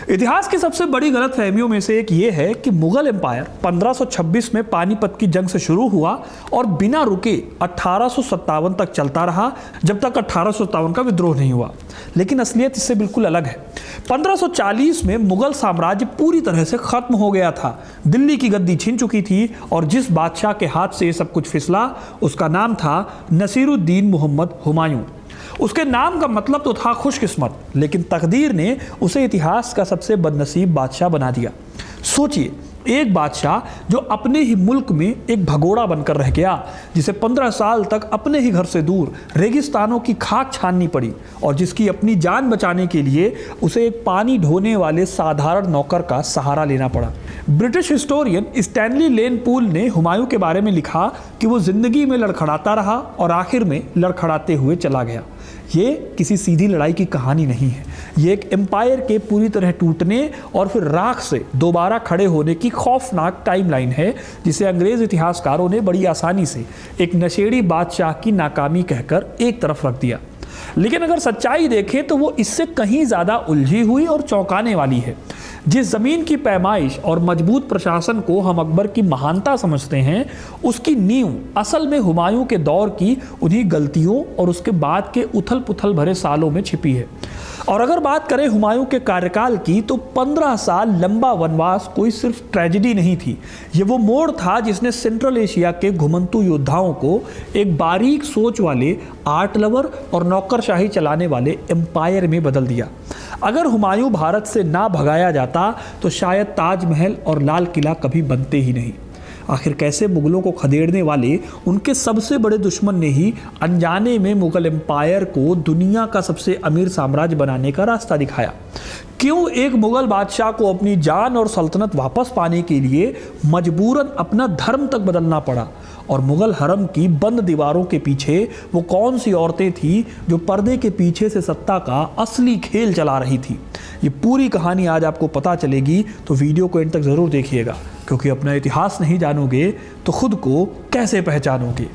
इतिहास की सबसे बड़ी गलतफहमियों में से एक ये है कि मुगल एम्पायर 1526 में पानीपत की जंग से शुरू हुआ और बिना रुके 1857 तक चलता रहा, जब तक 1857 का विद्रोह नहीं हुआ। लेकिन असलियत इससे बिल्कुल अलग है। 1540 में मुगल साम्राज्य पूरी तरह से खत्म हो गया था। दिल्ली की गद्दी छिन चुकी थी और जिस बादशाह के हाथ से ये सब कुछ फिसला उसका नाम था नसीरुद्दीन मोहम्मद हुमायूं। उसके नाम का मतलब तो था खुशकिस्मत, लेकिन तकदीर ने उसे इतिहास का सबसे बदनसीब बादशाह बना दिया। सोचिए, एक बादशाह जो अपने ही मुल्क में एक भगोड़ा बनकर रह गया, जिसे 15 साल तक अपने ही घर से दूर रेगिस्तानों की खाक छाननी पड़ी और जिसकी अपनी जान बचाने के लिए उसे एक पानी ढोने वाले साधारण नौकर का सहारा लेना पड़ा। ब्रिटिश हिस्टोरियन स्टैनली लेन पूल ने हुमायूं के बारे में लिखा कि वो जिंदगी में लड़खड़ाता रहा और आखिर में लड़खड़ाते हुए चला गया। ये किसी सीधी लड़ाई की कहानी नहीं है, ये एक एम्पायर के पूरी तरह टूटने और फिर राख से दोबारा खड़े होने की खौफनाक टाइमलाइन है, जिसे अंग्रेज इतिहासकारों ने बड़ी आसानी से एक नशेड़ी बादशाह की नाकामी कहकर एक तरफ रख दिया। लेकिन अगर सच्चाई देखें तो वो इससे कहीं ज़्यादा उलझी हुई और चौंकाने वाली है। जिस ज़मीन की पैमाइश और मजबूत प्रशासन को हम अकबर की महानता समझते हैं, उसकी नींव असल में हुमायूं के दौर की उन्हीं गलतियों और उसके बाद के उथल पुथल भरे सालों में छिपी है। और अगर बात करें हुमायूं के कार्यकाल की, तो 15 साल लंबा वनवास कोई सिर्फ ट्रेजेडी नहीं थी, ये वो मोड़ था जिसने सेंट्रल एशिया के घुमंतू योद्धाओं को एक बारीक सोच वाले आर्ट लवर और नौकरशाही चलाने वाले एम्पायर में बदल दिया। अगर हुमायूं भारत से ना भगाया जाता तो शायद ताजमहल और लाल किला कभी बनते ही नहीं। आखिर कैसे मुगलों को खदेड़ने वाले उनके सबसे बड़े दुश्मन ने ही अनजाने में मुगल एम्पायर को दुनिया का सबसे अमीर साम्राज्य बनाने का रास्ता दिखाया। क्यों एक मुगल बादशाह को अपनी जान और सल्तनत वापस पाने के लिए मजबूरन अपना धर्म तक बदलना पड़ा, और मुगल हरम की बंद दीवारों के पीछे वो कौन सी औरतें थी जो पर्दे के पीछे से सत्ता का असली खेल चला रही थी। ये पूरी कहानी आज आपको पता चलेगी, तो वीडियो को एंड तक ज़रूर देखिएगा, क्योंकि अपना इतिहास नहीं जानोगे तो खुद को कैसे पहचानोगे।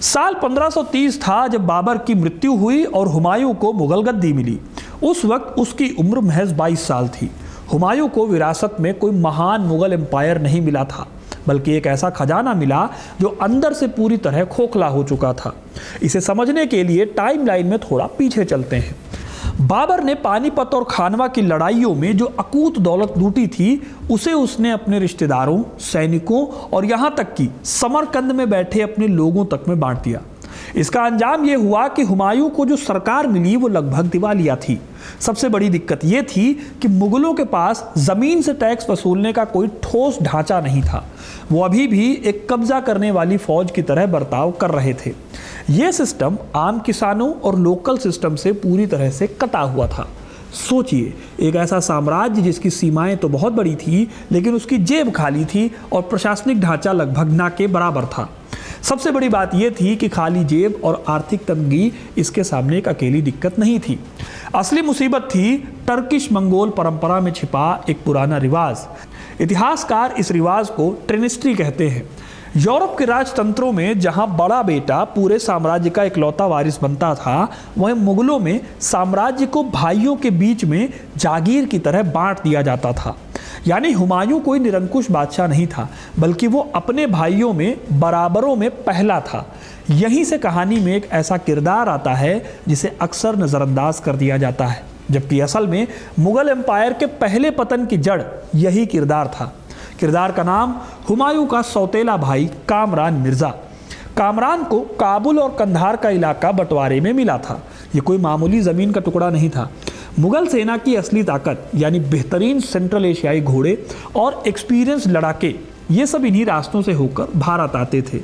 साल 1530 था जब बाबर की मृत्यु हुई और हुमायूं को मुगल गद्दी मिली। उस वक्त उसकी उम्र महज 22 साल थी। हुमायूं को विरासत में कोई महान मुगल एम्पायर नहीं मिला था, बल्कि एक ऐसा खजाना मिला जो अंदर से पूरी तरह खोखला हो चुका था। इसे समझने के लिए टाइमलाइन में थोड़ा पीछे चलते हैं। बाबर ने पानीपत और खानवा की लड़ाइयों में जो अकूत दौलत लूटी थी, उसे उसने अपने रिश्तेदारों, सैनिकों और यहाँ तक कि समरकंद में बैठे अपने लोगों तक में बांट दिया। इसका अंजाम यह हुआ कि हुमायूं को जो सरकार मिली वो लगभग दिवालिया थी। सबसे बड़ी दिक्कत यह थी कि मुगलों के पास जमीन से टैक्स वसूलने का कोई ठोस ढांचा नहीं था। वो अभी भी एक कब्जा करने वाली फौज की तरह बर्ताव कर रहे थे। यह सिस्टम आम किसानों और लोकल सिस्टम से पूरी तरह से कटा हुआ था। सोचिए, एक ऐसा साम्राज्य जिसकी सीमाएं तो बहुत बड़ी थी, लेकिन उसकी जेब खाली थी और प्रशासनिक ढांचा लगभग ना के बराबर था। सबसे बड़ी बात यह थी कि खाली जेब और आर्थिक तंगी इसके सामने एक अकेली दिक्कत नहीं थी। असली मुसीबत थी टर्किश मंगोल परंपरा में छिपा एक पुराना रिवाज। इतिहासकार इस रिवाज को ट्रिनिस्ट्री कहते हैं। यूरोप के राजतंत्रों में जहां बड़ा बेटा पूरे साम्राज्य का इकलौता वारिस बनता था, वहीं मुगलों में साम्राज्य को भाइयों के बीच में जागीर की तरह बांट दिया जाता था। यानी हुमायूं कोई निरंकुश बादशाह नहीं था, बल्कि वो अपने भाइयों में बराबरों में पहला था। यहीं से कहानी में एक ऐसा किरदार आता है जिसे अक्सर नज़रअंदाज कर दिया जाता है, जबकि असल में मुगल एम्पायर के पहले पतन की जड़ यही किरदार था। किरदार का नाम हुमायूं का सौतेला भाई कामरान मिर्ज़ा। कामरान को काबुल और कंधार का इलाका बंटवारे में मिला था। ये कोई मामूली ज़मीन का टुकड़ा नहीं था। मुगल सेना की असली ताकत यानी बेहतरीन सेंट्रल एशियाई घोड़े और एक्सपीरियंस लड़ाके, ये सब इन्हीं रास्तों से होकर भारत आते थे।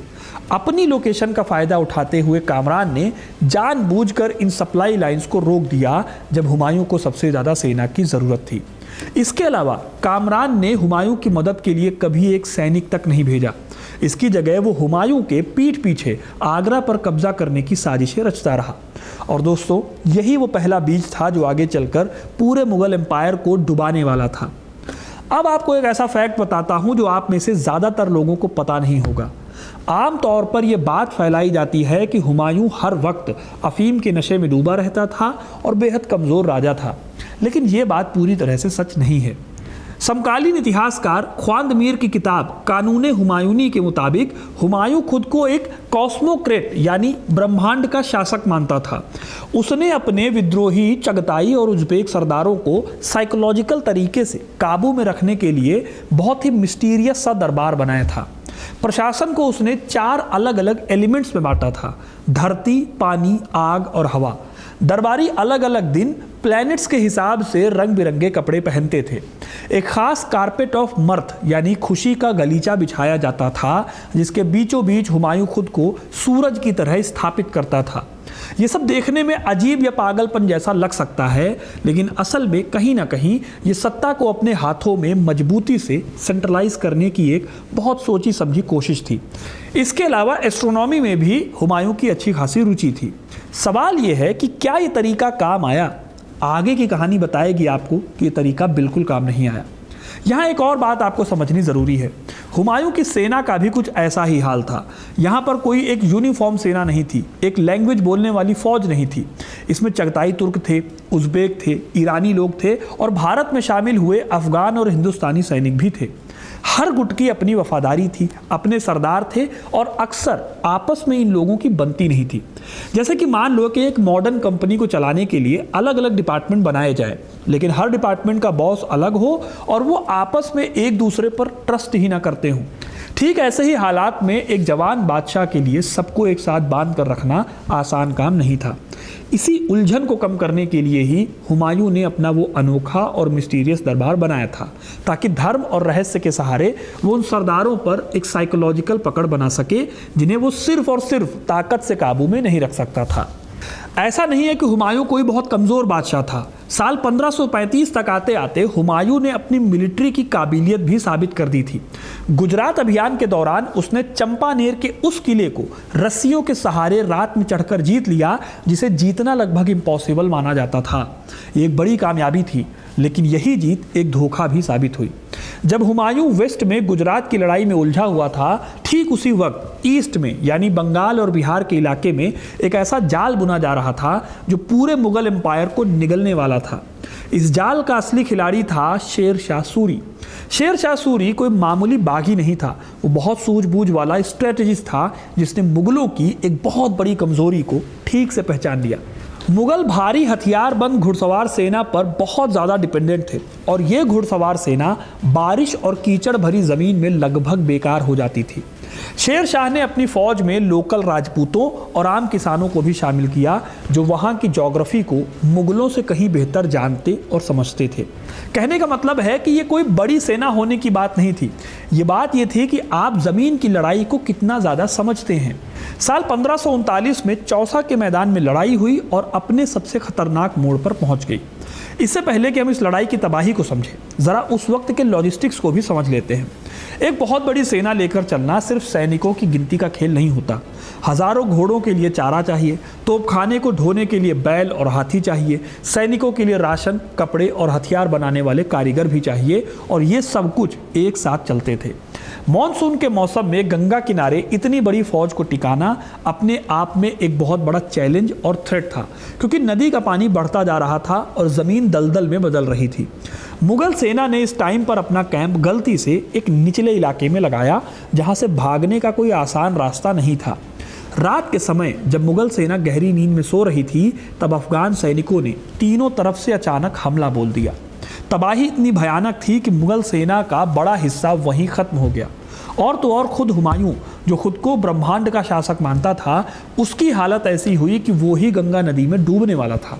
अपनी लोकेशन का फ़ायदा उठाते हुए कामरान ने जानबूझकर इन सप्लाई लाइंस को रोक दिया जब हुमायूं को सबसे ज़्यादा सेना की ज़रूरत थी। इसके अलावा कामरान ने हुमायूं की मदद के लिए कभी एक सैनिक तक नहीं भेजा। इसकी जगह वो हुमायूं के पीठ पीछे आगरा पर कब्जा करने की साजिशें रचता रहा। और दोस्तों, यही वो पहला बीज था जो आगे चलकर पूरे मुगल एम्पायर को डुबाने वाला था। अब आपको एक ऐसा फैक्ट बताता हूं जो आप में से ज़्यादातर लोगों को पता नहीं होगा। आम तौर पर यह बात फैलाई जाती है कि हुमायूं हर वक्त अफीम के नशे में डूबा रहता था और बेहद कमज़ोर राजा था, लेकिन यह बात पूरी तरह से सच नहीं है। समकालीन इतिहासकार ख्वांद मीर की किताब कानूने हुमायूनी के मुताबिक हुमायूं खुद को एक कॉस्मोक्रेट यानी ब्रह्मांड का शासक मानता था। उसने अपने विद्रोही चगताई और उज़्बेक सरदारों को साइकोलॉजिकल तरीके से काबू में रखने के लिए बहुत ही मिस्टीरियस सा दरबार बनाया था। प्रशासन को उसने 4 अलग अलग एलिमेंट्स में बांटा था: धरती, पानी, आग और हवा। दरबारी अलग अलग दिन प्लैनेट्स के हिसाब से रंग बिरंगे कपड़े पहनते थे। एक खास कारपेट ऑफ मर्थ यानी खुशी का गलीचा बिछाया जाता था, जिसके बीचों बीच हुमायूं खुद को सूरज की तरह स्थापित करता था। ये सब देखने में अजीब या पागलपन जैसा लग सकता है, लेकिन असल में कहीं ना कहीं ये सत्ता को अपने हाथों में मजबूती से सेंट्रलाइज करने की एक बहुत सोची समझी कोशिश थी। इसके अलावा एस्ट्रोनॉमी में भी हुमायूं की अच्छी खासी रुचि थी। सवाल ये है कि क्या ये तरीका काम आया? आगे की कहानी बताएगी आपको कि ये तरीका बिल्कुल काम नहीं आया। यहाँ एक और बात आपको समझनी ज़रूरी है। हुमायूं की सेना का भी कुछ ऐसा ही हाल था। यहाँ पर कोई एक यूनिफॉर्म सेना नहीं थी, एक लैंग्वेज बोलने वाली फ़ौज नहीं थी। इसमें चगताई तुर्क थे, उज़्बेक थे, ईरानी लोग थे और भारत में शामिल हुए अफ़गान और हिंदुस्तानी सैनिक भी थे। हर गुट की अपनी वफादारी थी, अपने सरदार थे और अक्सर आपस में इन लोगों की बनती नहीं थी। जैसे कि मान लो कि एक मॉडर्न कंपनी को चलाने के लिए अलग अलग डिपार्टमेंट बनाए जाए, लेकिन हर डिपार्टमेंट का बॉस अलग हो और वो आपस में एक दूसरे पर ट्रस्ट ही ना करते हों। ठीक ऐसे ही हालात में एक जवान बादशाह के लिए सबको एक साथ बांध कर रखना आसान काम नहीं था। इसी उलझन को कम करने के लिए ही हुमायूं ने अपना वो अनोखा और मिस्टीरियस दरबार बनाया था, ताकि धर्म और रहस्य के सहारे वो उन सरदारों पर एक साइकोलॉजिकल पकड़ बना सके जिन्हें वो सिर्फ और सिर्फ ताकत से काबू में नहीं रख सकता था। ऐसा नहीं है कि हुमायूं कोई बहुत कमज़ोर बादशाह था। साल 1535 तक आते आते हुमायूं ने अपनी मिलिट्री की काबिलियत भी साबित कर दी थी। गुजरात अभियान के दौरान उसने चंपानेर के उस किले को रस्सियों के सहारे रात में चढ़कर जीत लिया, जिसे जीतना लगभग इम्पॉसिबल माना जाता था। ये एक बड़ी कामयाबी थी, लेकिन यही जीत एक धोखा भी साबित हुई। जब हुमायूं वेस्ट में गुजरात की लड़ाई में उलझा हुआ था, ठीक उसी वक्त ईस्ट में यानी बंगाल और बिहार के इलाके में एक ऐसा जाल बुना जा रहा था जो पूरे मुगल एम्पायर को निगलने वाला था। इस जाल का असली खिलाड़ी था शेर शाह सूरी। शेर शाह सूरी कोई मामूली बागी नहीं था, वो बहुत सूझबूझ वाला स्ट्रेटजिस्ट था जिसने मुगलों की एक बहुत बड़ी कमजोरी को ठीक से पहचान लिया। मुगल भारी हथियारबंद घुड़सवार सेना पर बहुत ज़्यादा डिपेंडेंट थे और ये घुड़सवार सेना बारिश और कीचड़ भरी ज़मीन में लगभग बेकार हो जाती थी। शेर शाह ने अपनी फ़ौज में लोकल राजपूतों और आम किसानों को भी शामिल किया, जो वहाँ की ज्योग्राफी को मुगलों से कहीं बेहतर जानते और समझते थे। कहने का मतलब है कि ये कोई बड़ी सेना होने की बात नहीं थी, ये बात ये थी कि आप ज़मीन की लड़ाई को कितना ज़्यादा समझते हैं। साल 1539 में चौसा के मैदान में लड़ाई हुई और अपने सबसे खतरनाक मोड़ पर पहुंच गई। इससे पहले कि हम इस लड़ाई की तबाही को समझें, ज़रा उस वक्त के लॉजिस्टिक्स को भी समझ लेते हैं। एक बहुत बड़ी सेना लेकर चलना सिर्फ सैनिकों की गिनती का खेल नहीं होता। हज़ारों घोड़ों के लिए चारा चाहिए, तोपखाने को ढोने के लिए बैल और हाथी चाहिए, सैनिकों के लिए राशन, कपड़े और हथियार बनाने वाले कारीगर भी चाहिए, और ये सब कुछ एक साथ चलते थे। मॉनसून के मौसम में गंगा किनारे इतनी बड़ी फौज को टिकाना अपने आप में एक बहुत बड़ा चैलेंज और थ्रेट था, क्योंकि नदी का पानी बढ़ता जा रहा था और ज़मीन दलदल में बदल रही थी। मुगल सेना ने इस टाइम पर अपना कैंप गलती से एक निचले इलाके में लगाया, जहां से भागने का कोई आसान रास्ता नहीं था। रात के समय जब मुगल सेना गहरी नींद में सो रही थी, तब अफगान सैनिकों ने तीनों तरफ से अचानक हमला बोल दिया। तबाही इतनी भयानक थी कि मुगल सेना का बड़ा हिस्सा वहीं ख़त्म हो गया। और तो और खुद हुमायूं, जो खुद को ब्रह्मांड का शासक मानता था, उसकी हालत ऐसी हुई कि वो ही गंगा नदी में डूबने वाला था।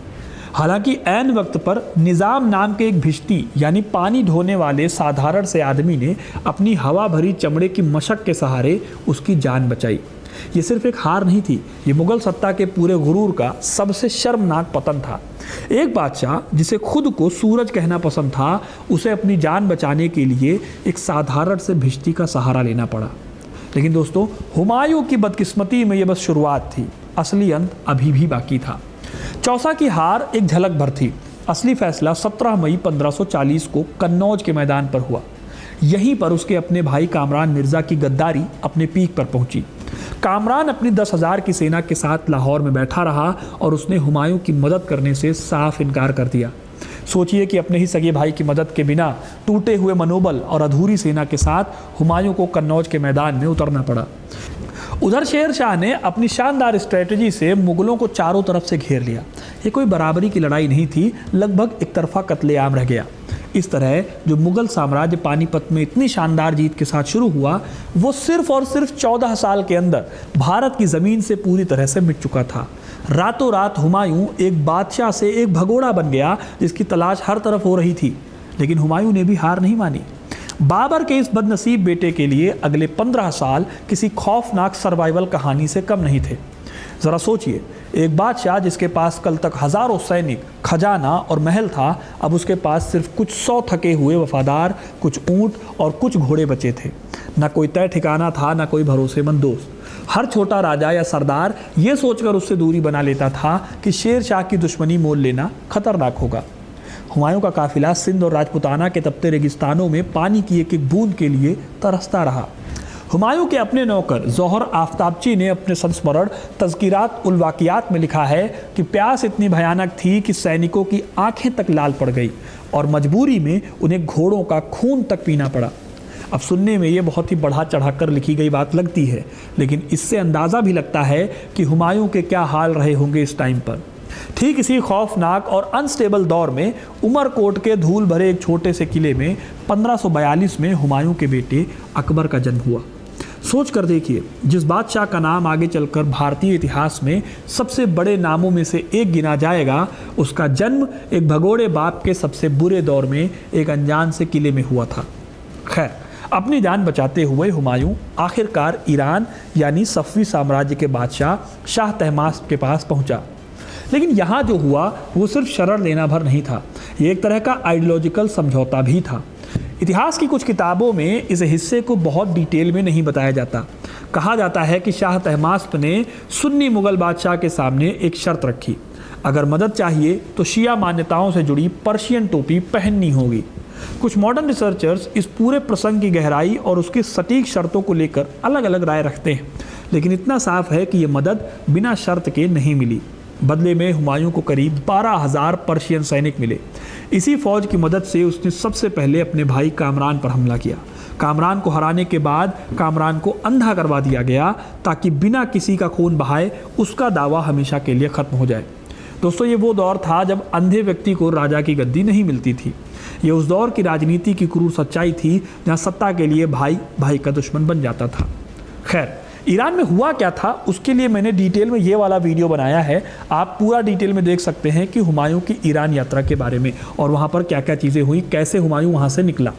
हालांकि ऐन वक्त पर निज़ाम नाम के एक भिश्ती यानी पानी ढोने वाले साधारण से आदमी ने अपनी हवा भरी चमड़े की मशक के सहारे उसकी जान बचाई। ये सिर्फ एक हार नहीं थी, ये मुगल सत्ता के पूरे गुरूर का सबसे शर्मनाक पतन था। एक बादशाह जिसे खुद को सूरज कहना पसंद था, उसे अपनी जान बचाने के लिए एक साधारण से भिश्ती का सहारा लेना पड़ा। लेकिन दोस्तों, हुमायूं की बदकिस्मती में ये बस शुरुआत थी, असली अंत अभी भी बाकी था। चौसा की हार एक झलक भर थी। असली फैसला 17 मई 1540 को कन्नौज के मैदान पर हुआ। यहीं पर उसके अपने भाई कामरान मिर्ज़ा की गद्दारी अपने पीक पर पहुंची। कामरान अपनी 10,000 की सेना के साथ लाहौर में बैठा रहा और उसने हुमायूं की मदद करने से साफ इनकार कर दिया। सोचिए कि अपने ही सगे भाई की मदद के बिना टूटे हुए मनोबल और अधूरी सेना के साथ हुमायूं को कन्नौज के मैदान में उतरना पड़ा। उधर शेर शाह ने अपनी शानदार स्ट्रेटजी से मुगलों को चारों तरफ से घेर लिया। ये कोई बराबरी की लड़ाई नहीं थी, लगभग एक तरफा कत्लेआम रह गया। इस तरह जो मुगल साम्राज्य पानीपत में इतनी शानदार जीत के साथ शुरू हुआ, वो सिर्फ और सिर्फ 14 साल के अंदर भारत की ज़मीन से पूरी तरह से मिट चुका था। रातों रात हुमायूं एक बादशाह से एक भगोड़ा बन गया जिसकी तलाश हर तरफ हो रही थी। लेकिन हुमायूं ने भी हार नहीं मानी। बाबर के इस बदनसीब बेटे के लिए अगले 15 साल किसी खौफनाक सर्वाइवल कहानी से कम नहीं थे। ज़रा सोचिए, एक बादशाह जिसके पास कल तक हज़ारों सैनिक, खजाना और महल था, अब उसके पास सिर्फ कुछ 100 थके हुए वफादार, कुछ ऊँट और कुछ घोड़े बचे थे। ना कोई तय ठिकाना था, ना कोई भरोसेमंद दोस्त। हर छोटा राजा या सरदार ये सोचकर उससे दूरी बना लेता था कि शेर शाह की दुश्मनी मोल लेना खतरनाक होगा। हुमायूं का काफिला सिंध और राजपुताना के तपते रेगिस्तानों में पानी की एक एक बूंद के लिए तरसता रहा। हुमायूं के अपने नौकर ज़ोहर आफ्ताबची ने अपने संस्मरण तज़किरात उल वाक़ियात में लिखा है कि प्यास इतनी भयानक थी कि सैनिकों की आंखें तक लाल पड़ गई और मजबूरी में उन्हें घोड़ों का खून तक पीना पड़ा। अब सुनने में ये बहुत ही बढ़ा चढ़ाकर लिखी गई बात लगती है, लेकिन इससे अंदाज़ा भी लगता है कि हुमायूं के क्या हाल रहे होंगे इस टाइम पर। ठीक इसी खौफनाक और अनस्टेबल दौर में उमरकोट के धूल भरे एक छोटे से किले में 1542 में हुमायूं के बेटे अकबर का जन्म हुआ। सोच कर देखिए, जिस बादशाह का नाम आगे चलकर भारतीय इतिहास में सबसे बड़े नामों में से एक गिना जाएगा, उसका जन्म एक भगोड़े बाप के सबसे बुरे दौर में एक अनजान से किले में हुआ था। खैर, अपनी जान बचाते हुए हुमायूं आखिरकार ईरान यानी सफ़वी साम्राज्य के बादशाह शाह तहमास्प के पास पहुंचा। लेकिन यहाँ जो हुआ वो सिर्फ शरण लेना भर नहीं था, ये एक तरह का आइडियोलॉजिकल समझौता भी था। इतिहास की कुछ किताबों में इस हिस्से को बहुत डिटेल में नहीं बताया जाता। कहा जाता है कि शाह तहमास्प ने सुन्नी मुगल बादशाह के सामने एक शर्त रखी, अगर मदद चाहिए तो शिया मान्यताओं से जुड़ी पर्शियन टोपी पहननी होगी। कुछ मॉडर्न रिसर्चर्स इस पूरे प्रसंग की गहराई और उसकी सटीक शर्तों को लेकर अलग अलग राय रखते हैं, लेकिन इतना साफ है कि ये मदद बिना शर्त के नहीं मिली। बदले में हुमायूं को करीब 12,000 पर्शियन सैनिक मिले। इसी फौज की मदद से उसने सबसे पहले अपने भाई कामरान पर हमला किया। कामरान को हराने के बाद कामरान को अंधा करवा दिया गया ताकि बिना किसी का खून बहाए उसका दावा हमेशा के लिए ख़त्म हो जाए। दोस्तों, ये वो दौर था जब अंधे व्यक्ति को राजा की गद्दी नहीं मिलती थी। ये उस दौर की राजनीति की क्रूर सच्चाई थी जहाँ सत्ता के लिए भाई भाई का दुश्मन बन जाता था। खैर, ईरान में हुआ क्या था उसके लिए मैंने डिटेल में ये वाला वीडियो बनाया है। आप पूरा डिटेल में देख सकते हैं कि हुमायूं की ईरान यात्रा के बारे में और वहाँ पर क्या क्या चीज़ें हुई, कैसे हुमायूं वहाँ से निकला।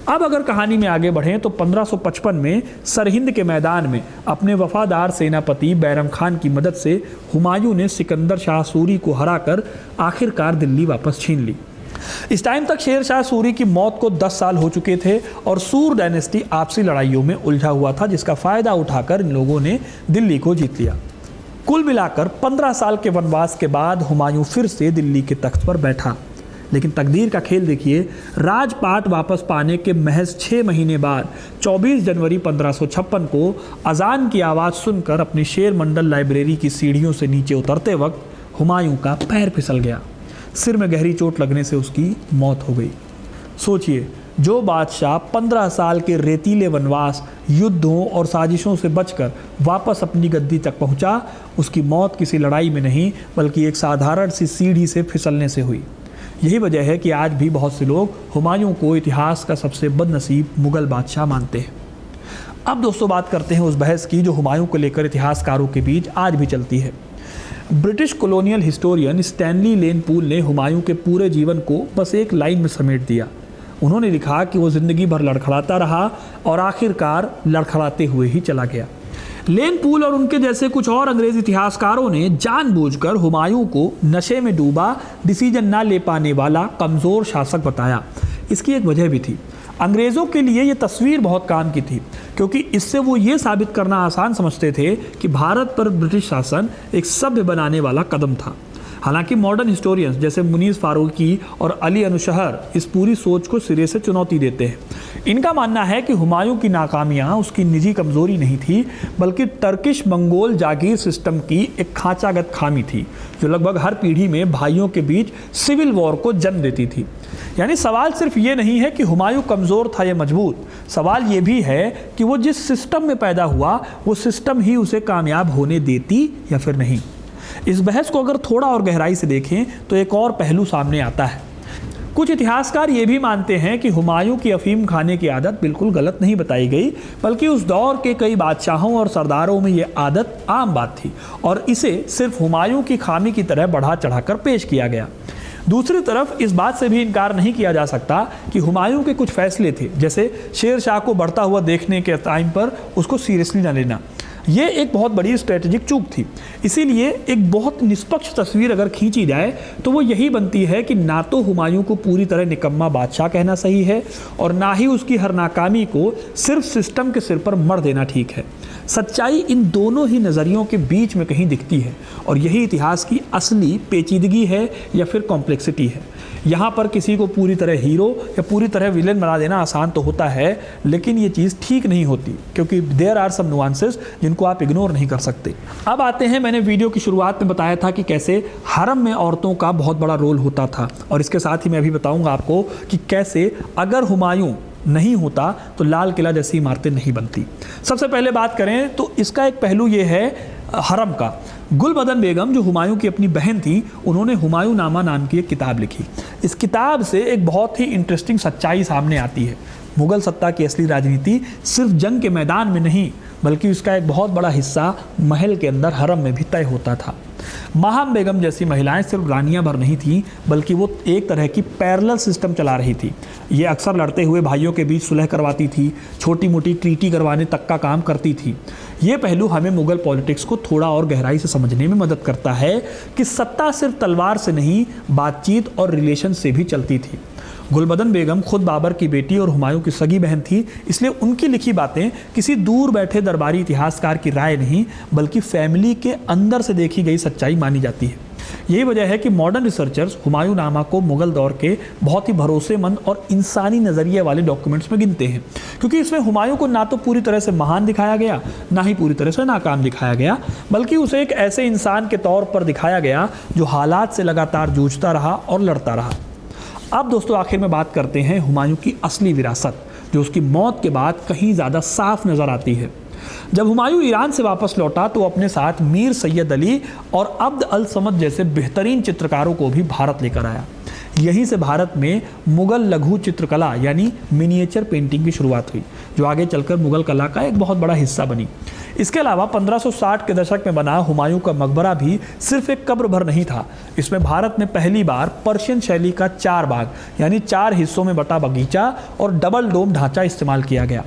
अब अगर कहानी में आगे बढ़ें तो 1555 में सरहिंद के मैदान में अपने वफादार सेनापति बैरम खान की मदद से हुमायूं ने सिकंदर शाह सूरी को हराकर आखिरकार दिल्ली वापस छीन ली। इस टाइम तक शेर शाह सूरी की मौत को 10 साल हो चुके थे और सूर डायनेस्टी आपसी लड़ाइयों में उलझा हुआ था, जिसका फ़ायदा उठाकर इन लोगों ने दिल्ली को जीत लिया। कुल मिलाकर 15 साल के वनवास के बाद हुमायूं फिर से दिल्ली के तख्त पर बैठा। लेकिन तकदीर का खेल देखिए, राजपाट वापस पाने के महज 6 महीने बाद 24 जनवरी 1556 को अजान की आवाज़ सुनकर अपनी शेर मंडल लाइब्रेरी की सीढ़ियों से नीचे उतरते वक्त हुमायूं का पैर फिसल गया। सिर में गहरी चोट लगने से उसकी मौत हो गई। सोचिए, जो बादशाह 15 साल के रेतीले वनवास, युद्धों और साजिशों से बचकर वापस अपनी गद्दी तक पहुंचा, उसकी मौत किसी लड़ाई में नहीं बल्कि एक साधारण सी सीढ़ी से फिसलने से हुई। यही वजह है कि आज भी बहुत से लोग हुमायूं को इतिहास का सबसे बदनसीब मुगल बादशाह मानते हैं। अब दोस्तों, बात करते हैं उस बहस की जो हुमायूं को लेकर इतिहासकारों के बीच आज भी चलती है। ब्रिटिश कॉलोनियल हिस्टोरियन स्टैनली लेन पूल ने हुमायूं के पूरे जीवन को बस एक लाइन में समेट दिया। उन्होंने लिखा कि वो ज़िंदगी भर लड़खड़ाता रहा और आखिरकार लड़खड़ाते हुए ही चला गया। लेन पूल और उनके जैसे कुछ और अंग्रेज़ी इतिहासकारों ने जानबूझकर हुमायूं को नशे में डूबा, डिसीजन ना ले पाने वाला कमज़ोर शासक बताया। इसकी एक वजह भी थी। अंग्रेज़ों के लिए ये तस्वीर बहुत काम की थी, क्योंकि इससे वो ये साबित करना आसान समझते थे कि भारत पर ब्रिटिश शासन एक सभ्य बनाने वाला कदम था। हालांकि मॉडर्न हिस्टोरियंस जैसे मुनीस फारूकी और अली अनुशहर इस पूरी सोच को सिरे से चुनौती देते हैं। इनका मानना है कि हुमायूं की नाकामियां उसकी निजी कमजोरी नहीं थी, बल्कि टर्किश मंगोल जागीर सिस्टम की एक खांचागत खामी थी, जो लगभग हर पीढ़ी में भाइयों के बीच सिविल वॉर को जन्म देती थी। यानी सवाल सिर्फ ये नहीं है कि हुमायूं कमज़ोर था या मजबूत, सवाल ये भी है कि वो जिस सिस्टम में पैदा हुआ वो सिस्टम ही उसे कामयाब होने देती या फिर नहीं। इस बहस को अगर थोड़ा और गहराई से देखें तो एक और पहलू सामने आता है। कुछ इतिहासकार ये भी मानते हैं कि हुमायूं की अफीम खाने की आदत बिल्कुल गलत नहीं बताई गई, बल्कि उस दौर के कई बादशाहों और सरदारों में ये आदत आम बात थी और इसे सिर्फ हुमायूं की खामी की तरह बढ़ा चढ़ाकर पेश किया गया। दूसरी तरफ इस बात से भी इनकार नहीं किया जा सकता कि हुमायूं के कुछ फैसले थे, जैसे शेर शाह को बढ़ता हुआ देखने के टाइम पर उसको सीरियसली न लेना, ये एक बहुत बड़ी स्ट्रेटेजिक चूक थी। इसीलिए एक बहुत निष्पक्ष तस्वीर अगर खींची जाए तो वो यही बनती है कि ना तो हुमायूं को पूरी तरह निकम्मा बादशाह कहना सही है और ना ही उसकी हर नाकामी को सिर्फ सिस्टम के सिर पर मढ़ देना ठीक है। सच्चाई इन दोनों ही नज़रियों के बीच में कहीं दिखती है और यही इतिहास की असली पेचीदगी है या फिर कॉम्प्लेक्सिटी है। यहाँ पर किसी को पूरी तरह हीरो या पूरी तरह विलेन बना देना आसान तो होता है, लेकिन ये चीज़ ठीक नहीं होती, क्योंकि देयर आर सम नुआंसेस जिनको आप इग्नोर नहीं कर सकते। अब आते हैं, मैंने वीडियो की शुरुआत में बताया था कि कैसे हरम में औरतों का बहुत बड़ा रोल होता था, और इसके साथ ही मैं अभी बताऊंगा आपको कि कैसे अगर हुमायूं नहीं होता तो लाल किला जैसी इमारतें नहीं बनती। सबसे पहले बात करें तो इसका एक पहलू ये है हरम का। गुलबदन बेगम जो हुमायूं की अपनी बहन थी, उन्होंने हुमायूं नामा नाम की एक किताब लिखी। इस किताब से एक बहुत ही इंटरेस्टिंग सच्चाई सामने आती है। मुगल सत्ता की असली राजनीति सिर्फ जंग के मैदान में नहीं, बल्कि उसका एक बहुत बड़ा हिस्सा महल के अंदर हरम में भी तय होता था। महाम बेगम जैसी महिलाएं सिर्फ रानियां भर नहीं थीं, बल्कि वो एक तरह की पैरेलल सिस्टम चला रही थी। ये अक्सर लड़ते हुए भाइयों के बीच सुलह करवाती थी, छोटी मोटी ट्रीटी करवाने तक का काम करती थी। ये पहलू हमें मुगल पॉलिटिक्स को थोड़ा और गहराई से समझने में मदद करता है कि सत्ता सिर्फ तलवार से नहीं, बातचीत और रिलेशन से भी चलती थी। गुलबदन बेगम खुद बाबर की बेटी और हुमायूं की सगी बहन थी, इसलिए उनकी लिखी बातें किसी दूर बैठे दरबारी इतिहासकार की राय नहीं, बल्कि फैमिली के अंदर से देखी गई सच्चाई मानी जाती है। यही वजह है कि मॉडर्न रिसर्चर्स हुमायूं नामा को मुगल दौर के बहुत ही भरोसेमंद और इंसानी नज़रिए वाले डॉक्यूमेंट्स में गिनते हैं, क्योंकि इसमें हुमायूं को ना तो पूरी तरह से महान दिखाया गया, ना ही पूरी तरह से नाकाम दिखाया गया, बल्कि उसे एक ऐसे इंसान के तौर पर दिखाया गया जो हालात से लगातार जूझता रहा और लड़ता रहा। अब दोस्तों आखिर में बात करते हैं हुमायूं की असली विरासत, जो उसकी मौत के बाद कहीं ज़्यादा साफ नज़र आती है। जब हुमायूं ईरान से वापस लौटा तो अपने साथ मीर सैयद अली और अब्द अल समद जैसे बेहतरीन चित्रकारों को भी भारत लेकर आया। यहीं से भारत में मुगल लघु चित्रकला यानी मिनिएचर पेंटिंग की शुरुआत हुई, जो आगे चलकर मुगल कला का एक बहुत बड़ा हिस्सा बनी। इसके अलावा 1560 के दशक में बना हुमायूं का मकबरा भी सिर्फ एक कब्र भर नहीं था। इसमें भारत में पहली बार पर्शियन शैली का 4 भाग यानी 4 हिस्सों में बटा बगीचा और डबल डोम ढांचा इस्तेमाल किया गया।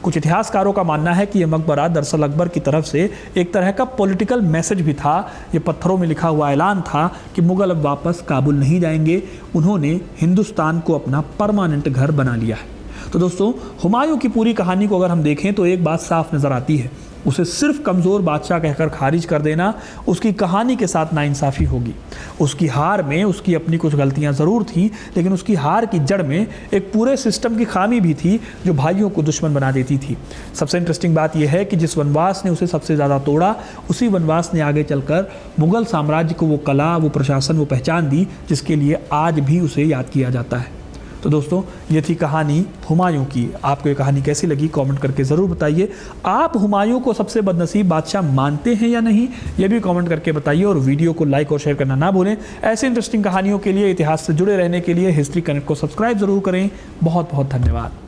कुछ इतिहासकारों का मानना है कि यह मकबरा दरअसल अकबर की तरफ से एक तरह का पॉलिटिकल मैसेज भी था। ये पत्थरों में लिखा हुआ ऐलान था कि मुगल अब वापस काबुल नहीं जाएंगे, उन्होंने हिंदुस्तान को अपना परमानेंट घर बना लिया है। तो दोस्तों, हुमायूं की पूरी कहानी को अगर हम देखें तो एक बात साफ नज़र आती है, उसे सिर्फ कमज़ोर बादशाह कहकर खारिज कर देना उसकी कहानी के साथ नाइंसाफ़ी होगी। उसकी हार में उसकी अपनी कुछ गलतियां ज़रूर थी, लेकिन उसकी हार की जड़ में एक पूरे सिस्टम की खामी भी थी जो भाइयों को दुश्मन बना देती थी। सबसे इंटरेस्टिंग बात यह है कि जिस वनवास ने उसे सबसे ज़्यादा तोड़ा, उसी वनवास ने आगे चलकर मुगल साम्राज्य को वो कला, वो प्रशासन, वो पहचान दी जिसके लिए आज भी उसे याद किया जाता है। तो दोस्तों, ये थी कहानी हुमायूं की। आपको ये कहानी कैसी लगी कमेंट करके ज़रूर बताइए। आप हुमायूं को सबसे बदनसीब बादशाह मानते हैं या नहीं, ये भी कमेंट करके बताइए, और वीडियो को लाइक और शेयर करना ना भूलें। ऐसे इंटरेस्टिंग कहानियों के लिए, इतिहास से जुड़े रहने के लिए हिस्ट्री कनेक्ट को सब्सक्राइब ज़रूर करें। बहुत बहुत धन्यवाद।